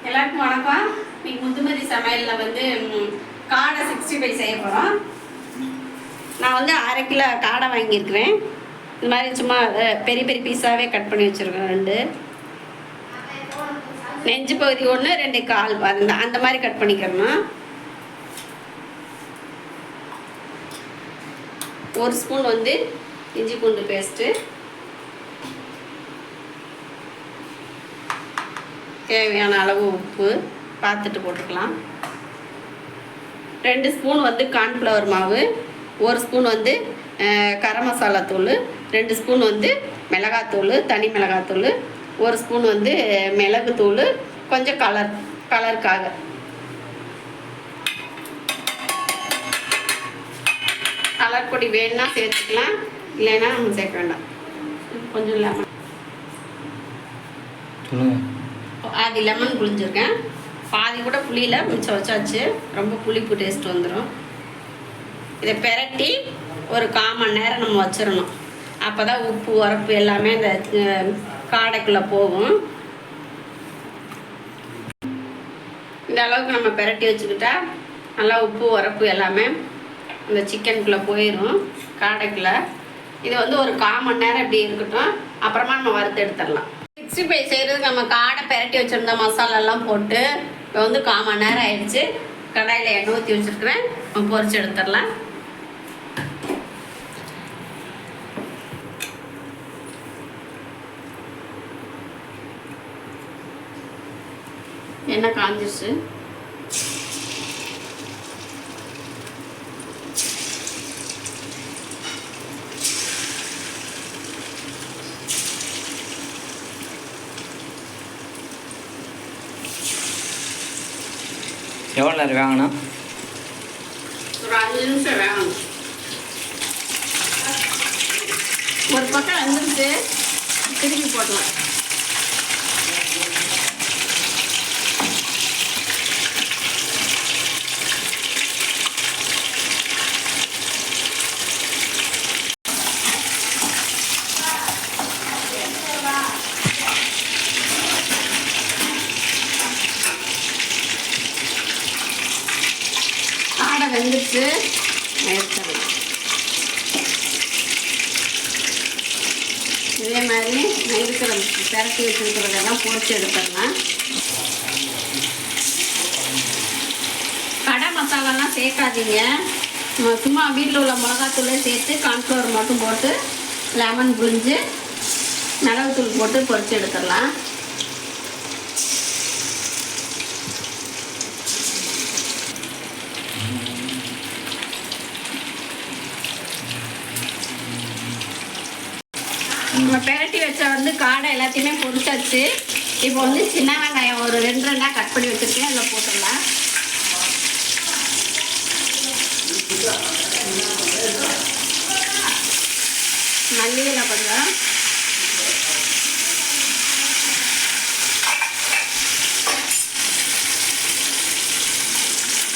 எல்லாருக்கும் வணக்கம். இன்னைக்கு முத்துமதி சமையலில் வந்து காடை 65 செய்ய போகிறோம். நான் வந்து 1/2 கிலோ காடை வாங்கியிருக்கிறேன். இந்த மாதிரி சும்மா பெரிய பெரிய பீஸாகவே கட் பண்ணி வச்சுருக்கேன். 2 நெஞ்சு பகுதி 1, 2 கால் அந்த மாதிரி கட் பண்ணிக்கிறணும். 1 ஸ்பூன் வந்து இஞ்சி பூண்டு பேஸ்ட்டு, தேவையான அளவு உப்பு பார்த்துட்டு போட்டுக்கலாம். 2 ஸ்பூன் வந்து கார்ன்ஃப்ளவர் மாவு, 1 ஸ்பூன் வந்து கரம் மசாலா தூள், 2 ஸ்பூன் வந்து மிளகாத்தூள், தனி மிளகாத்தூள், 1 ஸ்பூன் வந்து மிளகுத்தூள், கொஞ்சம் கலருக்காக. கலர் பொடி வேணுன்னா சேர்த்துக்கலாம், இல்லைன்னா நம்ம சேர்க்க வேண்டாம். கொஞ்சம் லெமன், பாதி லெமன் புளிஞ்சிருக்கேன், பாதி கூட புளியில் மிச்சம் வச்சாச்சு. ரொம்ப புளிப்பு டேஸ்ட் வந்துடும். இதை பெரட்டி ஒரு 1/4 மணி நேரம் நம்ம வச்சிடணும். அப்போ தான் உப்பு உரப்பு எல்லாமே இந்த காடைக்குள்ளே போகும். இந்த அளவுக்கு நம்ம பெரட்டி வச்சுக்கிட்டா நல்லா உப்பு உரப்பு எல்லாமே இந்த சிக்கனுக்குள்ளே போயிடும், காடைக்குள்ளே. இது வந்து ஒரு 1/4 மணி நேரம் இப்படி இருக்கட்டும். அப்புறமா நம்ம வறுத்து எடுத்துடலாம். 65 செய்கிறதுக்கு நம்ம காடை பெரட்டி வச்சுருந்த மசாலாலாம் போட்டு இப்போ வந்து 1/4 மணி நேரம் ஆயிடுச்சு. கடாயில் எண்ணெய் ஊற்றி வச்சுருக்கிறேன், பொரிச்சு எடுத்துடலாம். எண்ணெய் காஞ்சிருச்சு. எவ்வளோ நேரம் வேகணும்? ஒரு 5 நிமிஷம் வேகணும். ஒரு பக்கம் வந்துட்டு திருப்பி போடலாம். காடை வெந்துட்டு எடுத்துடலாம். இதே மாதிரி இருக்கிற பெரட்டி வச்சுருக்கிறதெல்லாம் பொரிச்சு எடுத்துடலாம். கடை மசாலாலாம் சேர்க்காதீங்க. சும்மா வீட்டில் உள்ள மிளகாத்தூளே சேர்த்து கார்ன்ஃப்ளவர் மட்டும் போட்டு லெமன் புழிஞ்சு மிளகுத்தூள் போட்டு பொரிச்சு எடுத்துடலாம். நம்ம பெரட்டி வச்ச வந்து காடை எல்லாத்தையுமே பொரிச்சாச்சு. இப்போ வந்து சின்ன வெங்காயம் ஒரு 2 கட் பண்ணி வச்சுருக்கேன், அதில் போட்டுடலாம். மல்லியில கொஞ்சம்,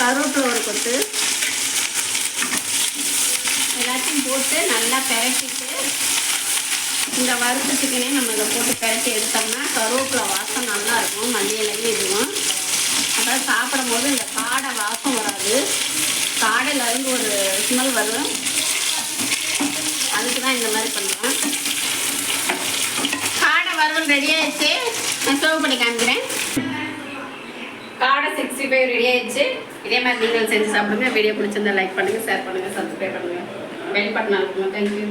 கருவேப்பிலை ஒரு கொத்து, எல்லாத்தையும் போட்டு நல்லா பெரட்டிட்டு இந்த வறுத்த சிக்கனே நம்ம இதை போட்டு பெரட்டி எடுத்தோம்னா கருவேப்பிலை வாசம் நல்லா இருக்கும். மல்லி இலையும் இதுவும் அதாவது சாப்பிடும் போது இந்த காடை வாசம் வராது. காடையிலேருந்து ஒரு ஸ்மெல் வரும். அதுக்கு தான் இந்த மாதிரி பண்ணுறோம். காடை வறுவல் ரெடி ஆயிடுச்சு. நான் சர்வ் பண்ணி காமிக்கிறேன். காடை 65 ரெடி ஆயிடுச்சு. இதே மாதிரி நீங்கள் செஞ்சு சாப்பிடுங்க. வீடியோ பிடிச்சிருந்தா லைக் பண்ணுங்கள், ஷேர் பண்ணுங்கள், சப்ஸ்கிரைப் பண்ணுங்கள், பெல் பட்டன் அழுத்துங்க. தேங்க்யூ.